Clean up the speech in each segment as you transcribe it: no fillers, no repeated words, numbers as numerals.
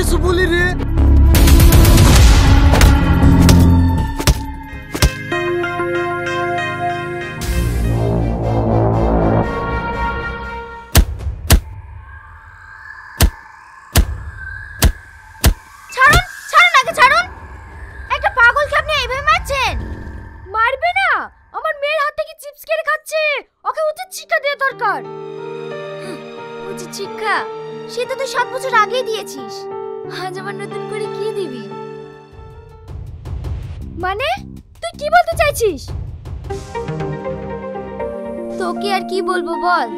কিছু বলি রে। শিক্ষা সেটা তো 7 বছর আগেই দিয়েছিস, আজ আবার নতুন করে কি দিবি? মানে তুই কি বলতে চাইছিস? তোকে আর কি বলবো বল,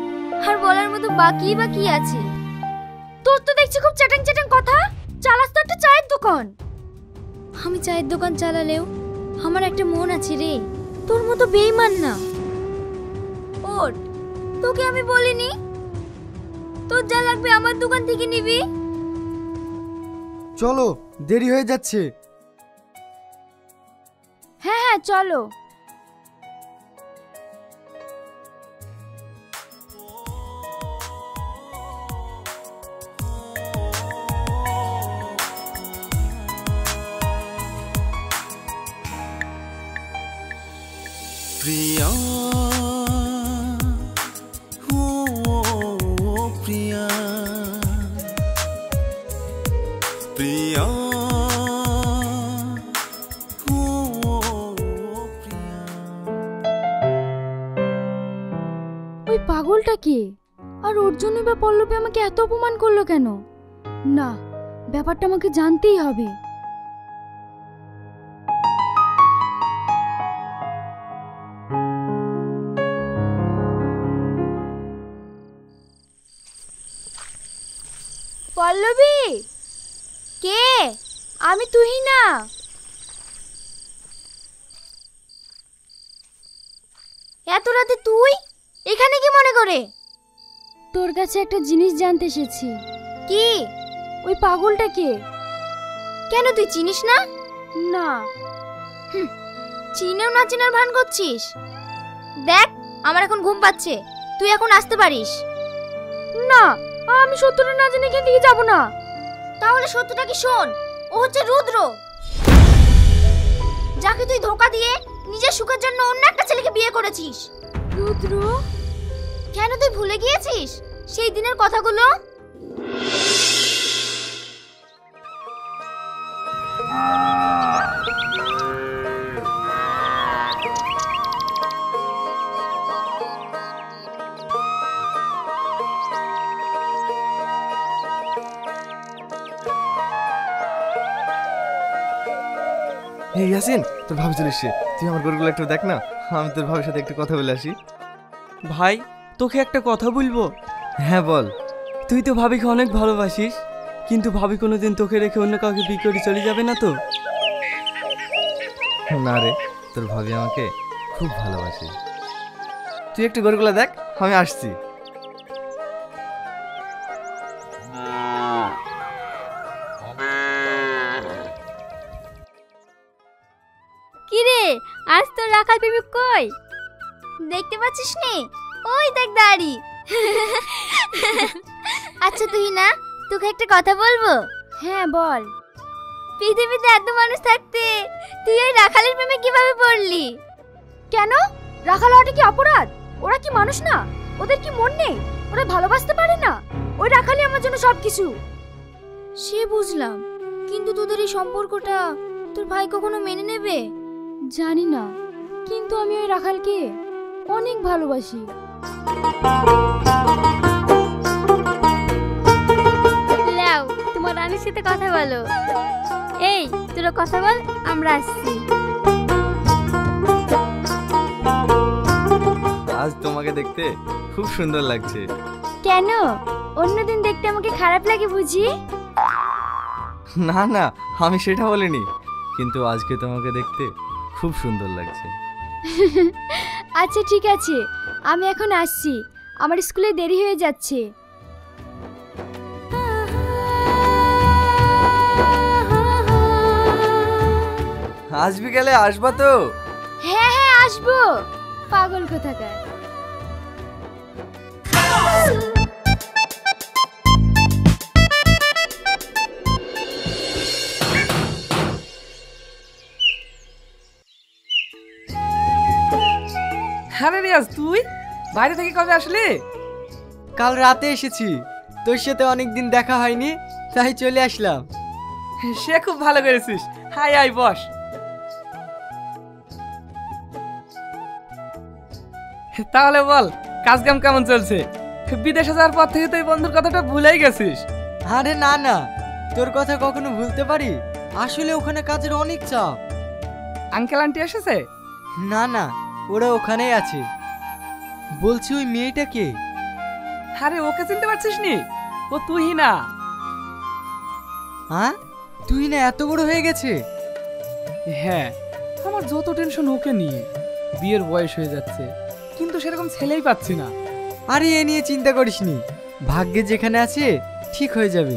আর বলার মতো বাকি আছে? তোর তো দেখছি খুব চ্যাটাং চ্যাটাং কথা। চালাস তো একটা চায়ের দোকান। আমি চায়ের দোকান চালালেও আমার একটা মন আছে রে, তোর মতো বেঈমান না। ওঠ, তোকে আমি বলিনি তোর যা লাগবে আমার দোকান থেকে নিবি? চলো, দেরি হয়ে যাচ্ছে। হ্যাঁ হ্যাঁ চলো। প্রিয়া প্রিয়া প্রিয়া ওই পাগলটা কে? আর ওর জন্যই বা পল্লবী আমাকে এত অপমান করলো কেন? না, ব্যাপারটা আমাকে জানতেই হবে। পল্লবী, কে? আমি তুহিনা। এত রাতে তুই এখানে কি মনে করে? তোর কাছে একটা জিনিস জানতে এসেছি। কি? ওই পাগলটা কে? কেন তুই চিনিস না? না। চিনেও না চিনার ভান করছিস? দেখ, আমার এখন ঘুম পাচ্ছে, তুই এখন আসতে পারিস। না, আমি সত্যটা না জেনে এখান থেকে যাব না। তাহলে সত্যটা কি শোন, ও হচ্ছে রুদ্র, যাকে তুই ধোঁকা দিয়ে নিজের সুখের জন্য অন্য একটা ছেলেকে বিয়ে করেছিস। রুদ্র? কেন তুই ভুলে গিয়েছিস সেই দিনের কথাগুলো? এই ইয়াসিন, তোর ভাবি চলে এসছে, তুই আমার গরুগুলো একটু দেখ না, আমি তোর ভাবির সাথে একটু কথা বলে আসি। ভাই, তোকে একটা কথা বলবো। হ্যাঁ বল। তুই তো ভাবিকে অনেক ভালোবাসিস, কিন্তু ভাবি কোনোদিন তোকে রেখে অন্য কাউকে বিয়ে করে চলে যাবে না তো? না রে, তোর ভাবি আমাকে খুব ভালোবাসে। তুই একটু গরুগুলো দেখ, আমি আসছি। কিরে, আজ তোর রাখাল প্রেমিক কই? দেখতে পাচ্ছিস নি? ওই দেখ দাড়ি। আচ্ছা তুই না, তোকে একটা কথা বলবো। হ্যাঁ বল। পৃথিবীতে এত মানুষ থাকতে তুই ওই রাখালের প্রেমে কিভাবে পড়লি? কেন? রাখাল হওয়াটা কি অপরাধ? ওরা কি মানুষ না? ওদের কি মন নেই? ওরা ভালোবাসতে পারে না? ওই রাখালই আমার জন্য সবকিছু। সে বুঝলাম, কিন্তু তোদের এই সম্পর্কটা তোর ভাই কখনো মেনে নেবে? জানি না, কিন্তু আমি ওই রাখালকে অনেক ভালোবাসি। লাও, তোমার রানীর সাথে কথা বলো। এই তোরা কথা বল, আমরা আসছি। আজ তোমাকে দেখতে খুব সুন্দর লাগছে। কেন? অন্যদিন দেখতে আমাকে খারাপ লাগে বুঝি? না না, আমি সেটা বলিনি, কিন্তু আজকে তোমাকে দেখতে খুব সুন্দর লাগছে। আচ্ছা ঠিক আছে, আমি এখন আসছি, আমার স্কুলে দেরি হয়ে যাচ্ছে। আজ বিকেলে আসবা তো? হ্যাঁ হ্যাঁ আসবো, পাগল কোথাকার। আরে রিয়াজ, তুই বাইরে থেকে কবে আসলি? কাল রাতে এসেছি, তোর সাথে অনেকদিন দেখা হয়নি, তাই চলে আসলাম। সে খুব ভালো করেছিস। হাই আই বস। তাহলে বল, কাজ কাম কেমন চলছে? বিদেশে যাওয়ার পর থেকে তুই বন্ধুর কথাটা ভুলেই গেছিস। আরে না না, তোর কথা কখনো ভুলতে পারি? আসলে ওখানে কাজের অনেক চাপ। আঙ্কেল আন্টি এসেছে? না না, ওরা ওখানেই আছে। বলছি ওই মেয়েটা কে? আরে ওকে চিনতে পারছিস নি? ও তুই না। হ্যাঁ, তুই না এত বড় হয়ে গেছে? হ্যাঁ, আমার যত টেনশন ওকে নিয়ে। বিয়ের বয়স হয়ে যাচ্ছে, কিন্তু সেরকম ছেলেই পাচ্ছি না। আরে এ নিয়ে চিন্তা করিসনি, ভাগ্যে যেখানে আছে ঠিক হয়ে যাবে।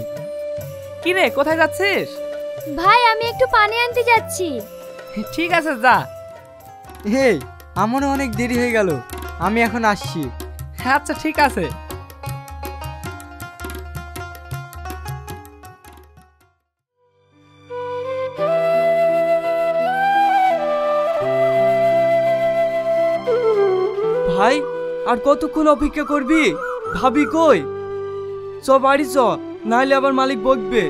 কি রে, কোথায় যাচ্ছিস? ভাই আমি একটু পানি আনতে যাচ্ছি। ঠিক আছে, যা। হেই, আমারও অনেক দেরি হয়ে গেল, আমি এখন আসছি। আচ্ছা ঠিক আছে। ভাই, আর কতক্ষণ অপেক্ষা করবি? ভাবি কই? চ বাড়ি চ, নাহলে আবার মালিক বকবে।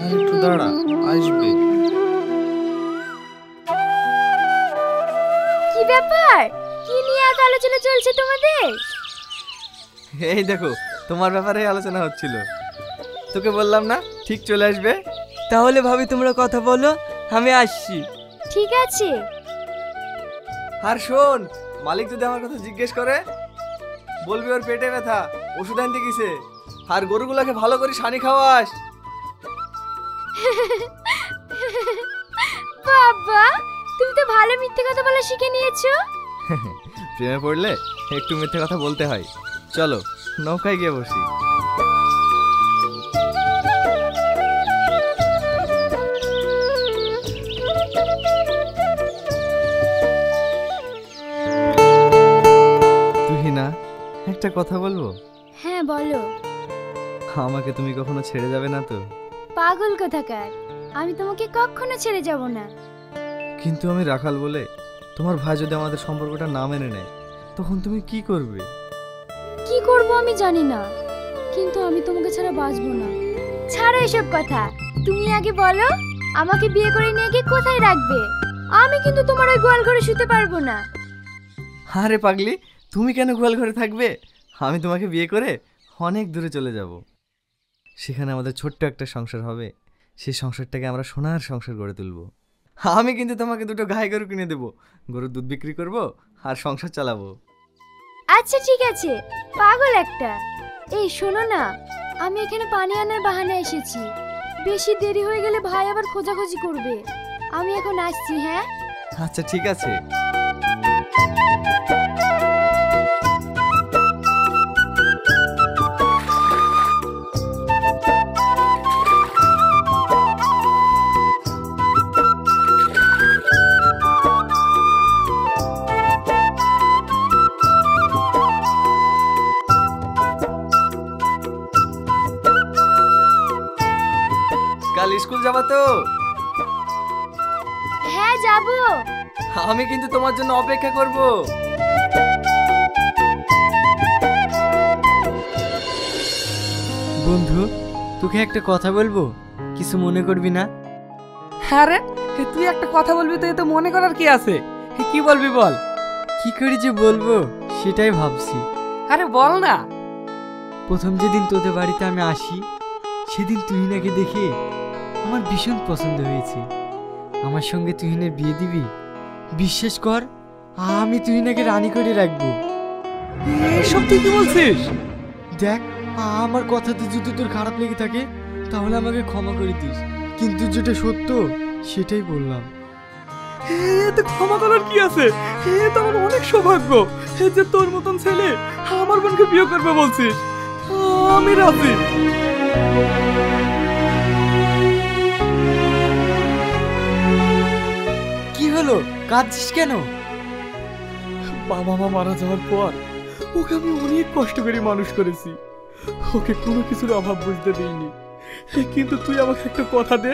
আর একটু দাঁড়া, আসবে। কি ব্যাপার? কি নিয়ে এত আলোচনা চলছে তোমাদের? এই দেখো, তোমার ব্যাপারে আলোচনা হচ্ছিল। তোকে বললাম না ঠিক চলে আসবে। তাহলে ভাবি তোমরা কথা বলো, আমি আসছি। ঠিক আছে। আর শোন, মালিক যদি আমার কথা জিজ্ঞেস করে, বলবি ওর পেটে ব্যথা, ওষুধ আনতে গেছে। আর গরুগুলোকে ভালো করে সানি খাওয়াস। বাবা, তুমি তো ভালো মিথ্যে কথা বলা শিখে নিয়েছো। প্রেমে পড়লে একটু মিথ্যে কথা বলতে হয়। চলো নৌকায় গিয়ে বসি। তুহিনা, একটা কথা বলবো? হ্যাঁ বলো। আমাকে তুমি কখনো ছেড়ে যাবে না তো? পাগল কোথাকার, আমি তোমাকে কখনো ছেড়ে যাব না। কিন্তু আমি রাখাল বলে তোমার ভাই যদি আমাদের সম্পর্কটা না মেনে নেয়, তখন তুমি কি করবে? কি করব আমি জানি না, কিন্তু আমি তোমাকে ছাড়া বাঁচবো না। ছাড়ো এসব কথা, তুমি আগে বলো আমাকে বিয়ে করে নিয়ে গিয়ে কোথায় রাখবে? আমি কিন্তু তোমার ওই গোয়াল ঘরে শুতে পারবো না। আরে পাগলি, তুমি কেন গোয়াল ঘরে থাকবে? আমি তোমাকে বিয়ে করে অনেক দূরে চলে যাব। সেখানে আমাদের ছোট্ট একটা সংসার হবে। সেই সংসারটাকে আমরা সোনার সংসার গড়ে তুলবো। আমি কিন্তু তোমাকে দুটো গাই গরু কিনে দেবো, গরুর দুধ বিক্রি করব আর সংসার চালাবো। আচ্ছা ঠিক আছে, পাগল একটা। এই শোনো না, আমি এখানে পানি আনার বাহানায় এসেছি। বেশি দেরি হয়ে গেলে ভাই আবার খোঁজাখুঁজি করবে। আমি এখন আসছি। হ্যাঁ আচ্ছা ঠিক আছে। কাল স্কুল যাবা তো? হ্যাঁ যাবো। আমি কিন্তু তোমার জন্য অপেক্ষা করব। বন্ধু, তোকে একটা কথা বলবো, কিছু মনে করবি না? আরে তুই একটা কথা বলবি তো, এতে মনে করার কি আছে? কি বলবি বল। কি করে যে বলবো সেটাই ভাবছি। আরে বল না। প্রথম যেদিন তোদের বাড়িতে আমি আসি, সেদিন তুহিনাকে দেখে আমার ভীষণ পছন্দ হয়েছে। আমার সঙ্গে তুহিনের বিয়ে দিবি? বিশ্বাস কর, আমি তুহিনাকে রানী করে রাখবো। এসব তুই কি বলছিস? দেখ, আমার কথাতে যদি তোর খারাপ লেগে থাকে তাহলে আমাকে ক্ষমা করে দিস, কিন্তু যেটা সত্য সেটাই বললাম। এতে ক্ষমা করার কি আছে? এ তো আমার অনেক সৌভাগ্য যে তোর মতন ছেলে আমার বোনকে বিয়ে করবে বলছিস। আমি রাজি। কি হলো, কাঁদছিস কেন? বাবা মা মারা যাওয়ার পর ওকে আমি অনেক কষ্ট করে মানুষ করেছি। ওকে কোনো কিছুর অভাব বুঝতে দিইনি। কিন্তু তুই আমাকে একটা কথা দে,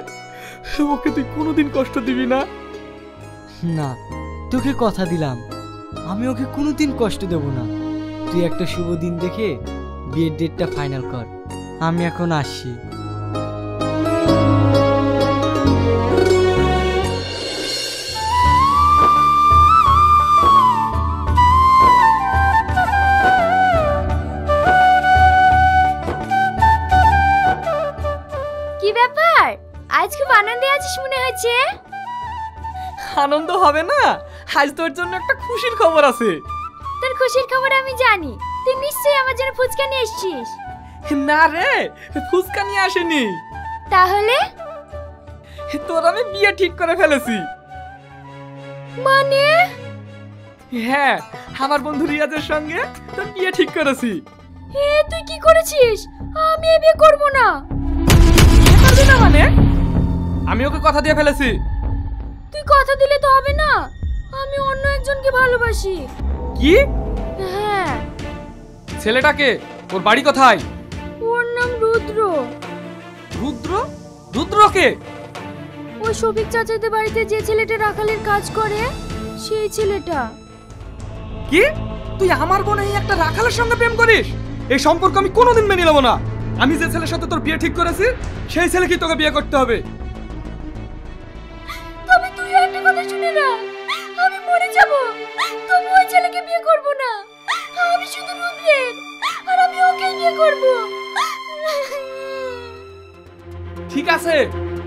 ওকে তুই কোনোদিন কষ্ট দিবি না। না, তোকে কথা দিলাম, আমি ওকে কোনোদিন কষ্ট দেব না। তুই একটা শুভ দিন দেখে বিয়ের ডেটটা ফাইনাল কর। আমি এখন আসছি। কি ব্যাপার, আজ খুব আনন্দে আছিস মনে হচ্ছে। আনন্দ হবে না, আজ তোর জন্য একটা খুশির খবর আছে। তোর খুশির খবর আমি জানি, তুই নিশ্চয়ই আমার জন্য ফুচকা নিয়ে এসেছিস। না রে, ফুচকা নিয়ে আসেনি। তাহলে তোর আমি বিয়ে ঠিক করে ফেলেছি। মানে? হ্যাঁ, আমার বন্ধু রিয়াজের সঙ্গে তোর বিয়ে ঠিক করেছি। তুই কি করেছিস? আমি এই বিয়ে করব না। পারবি না মানে? আমি ওকে কথা দিয়ে ফেলেছি। তুই কথা দিলে তো হবে না, আমি অন্য একজনকে ভালোবাসি। কি? হ্যাঁ। ছেলেটাকে? ওর বাড়ি কোথায়? ওর নাম রুদ্র। রুদ্র? রুদ্রকে? ওই শফিক চাচাদের বাড়িতে যে ছেলেটা রাখালের কাজ করে, সেই ছেলেটা। কি? তুই আমার বোন এই একটা রাখালের সঙ্গে প্রেম করিস? এই সম্পর্ক আমি কোনোদিন মেনে নেব না। আমি যে ছেলের সাথে তোর বিয়ে ঠিক করেছি, সেই ছেলেকে তোকে বিয়ে করতে হবে। তবে তুই একটা কথা শুনে না, আমি মরে যাব, তবু ওই ছেলেকে বিয়ে করব না। আমি শুধু রুদ্রের, আর আমি ওকেই বিয়ে করব। ঠিক আছে,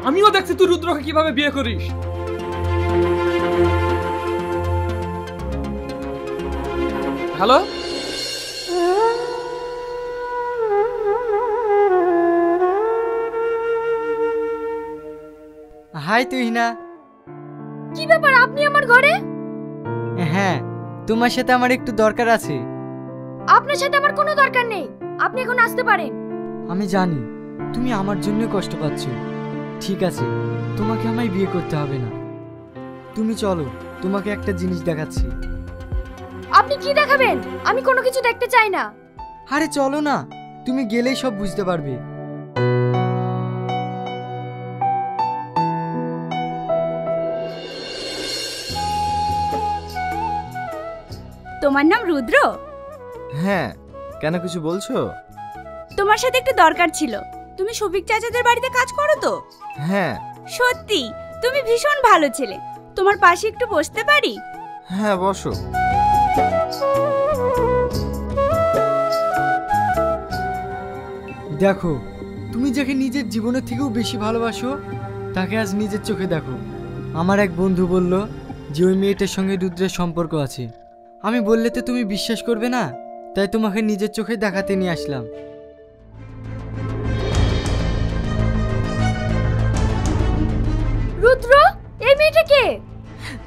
আমিও দেখছি তুই রুদ্রকে কিভাবে বিয়ে করিস। হ্যালো? হাই তুহিনা। কি ব্যাপার, আপনি আমার ঘরে? হ্যাঁ, তোমার সাথে আমার একটু দরকার আছে। আপনার সাথে আমার কোনো দরকার নেই, আপনি এখন আসতে পারেন। আমি জানি তুমি আমার জন্য কষ্ট পাচ্ছ। ঠিক আছে, তোমাকে আমায় বিয়ে করতে হবে না। তুমি চলো, তোমাকে একটা জিনিস দেখাচ্ছি। আপনি কি দেখাবেন? আমি কোনো কিছু দেখতে চাই না। আরে চলো না, তুমি গেলেই সব বুঝতে পারবে। তোমার নাম রুদ্র? হ্যাঁ, কেন কিছু বলছো? তোমার সাথে একটু দরকার ছিল। তুমি শফিক চাচাদের বাড়িতে কাজ করো তো? হ্যাঁ। সত্যি তুমি ভীষণ ভালো ছেলে। তোমার পাশে একটু বসতে পারি? হ্যাঁ, বসো। দেখো, তুমি যাকে নিজের জীবনের থেকেও বেশি ভালোবাসো, তাকে আজ নিজের চোখে দেখো। আমার এক বন্ধু বলল যে ওই মেয়েটার সঙ্গে রুদ্রের সম্পর্ক আছে। আমি বললে তো তুমি বিশ্বাস করবে না, তাই তোমাকে নিজের চোখে দেখাতে নিয়ে আসলাম। রুদ্র, এই মেয়েটা কে?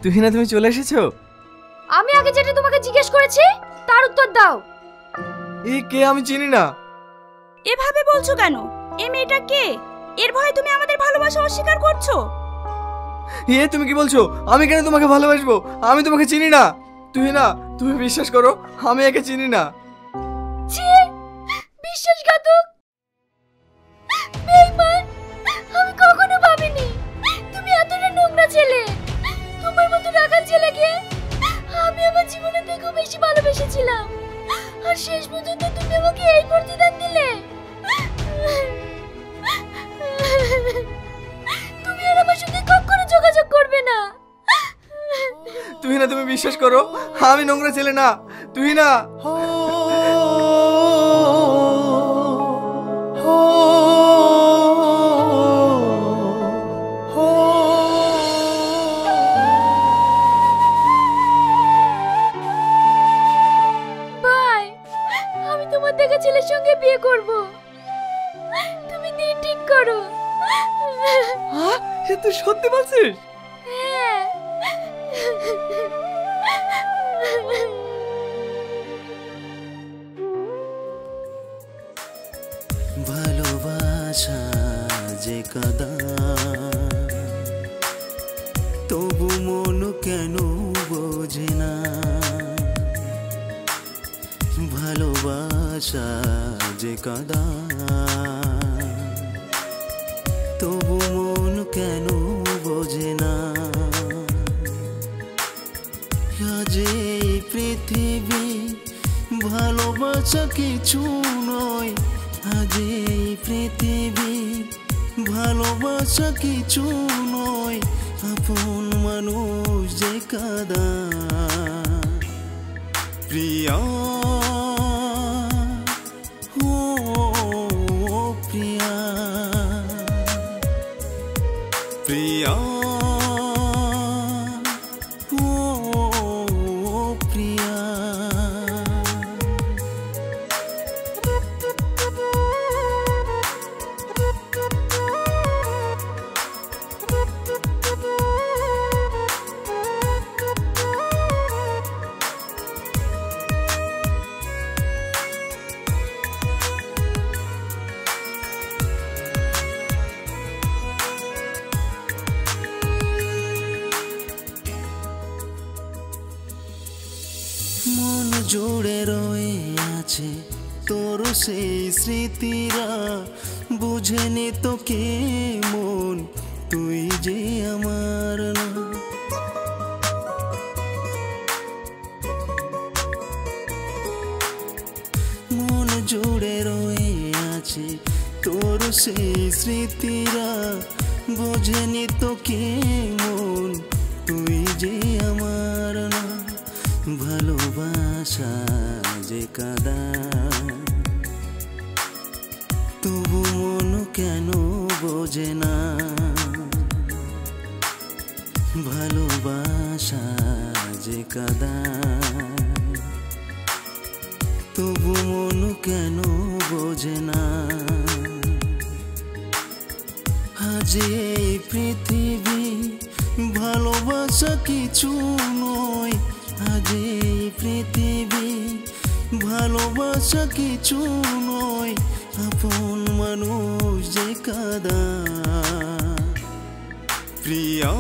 তুহিনা, তুমি চলে এসেছো? আমি আগে যেটা তোমাকে জিজ্ঞেস করেছি তার উত্তর দাও। এই কে? আমি চিনি না। এভাবে বলছো কেন? এই মেয়েটা কে? এর ভয়ে তুমি আমাদের ভালোবাসা অস্বীকার করছো? তুমি কি বলছো? আমি কেন তোমাকে ভালোবাসবো? আমি তোমাকে চিনি না। তুহিনা, তুমি বিশ্বাস করো, আমি একে চিনি না। ছি, বিশ্বাসঘাতক, বেঈমান। আমি কখনো ভাবিনি তুমি এতটা নোংরা ছেলে। তোমার মতো রাখাল ছেলেকে আমি আমার জীবনে থেকেও বেশি ভালোবেসেছিলাম, আর শেষ পর্যন্ত তুমি আমাকে এই প্রতিদান দিলে। তুমি আর আমার সঙ্গে কখনো যোগাযোগ করবে না। তুহিনা, তুমি বিশ্বাস করো, আমি নোংরা ছেলে না। তুহিনা। ভাই, আমি তোমার দেখা ছেলের সঙ্গে বিয়ে করব। তুমি দিন ঠিক করো। তুই সত্যি বলছিস? হ্যাঁ। ভালোবাসা যে কাদা, তবু মন কেন বোঝে না। ভালোবাসা যে কাদা, তবু মন কেন বোঝে না। আজ এই ভালোবাসা কিছু নয় আজ এই পৃথিবী, ভালোবাসা কিছু নয় আপন মানুষ যে কাঁদা। প্রিয়া ও প্রিয়া, প্রিয়া ও প্রিয়া। মন জুড়ে রয়ে আছে তোর সেই স্মৃতিরা, বুঝেনি তোকে মন তুই যে আমার না। মন জুড়ে রয়ে আছে তোর সেই স্মৃতিরা, বুঝেনি তোকে মন তুই যে আমার না। ভালোবাসা যে কাঁদা, তবু মন কেন বোঝে না। ভালোবাসা যে কাঁদা, তবু মন কেন বোঝে না। আজ এই পৃথিবী ভালোবাসা কিছু নয়, আজ এই পৃথিবী ভালোবাসা কিছু নয় আপন মানুষ যে কাঁদা। প্রিয়া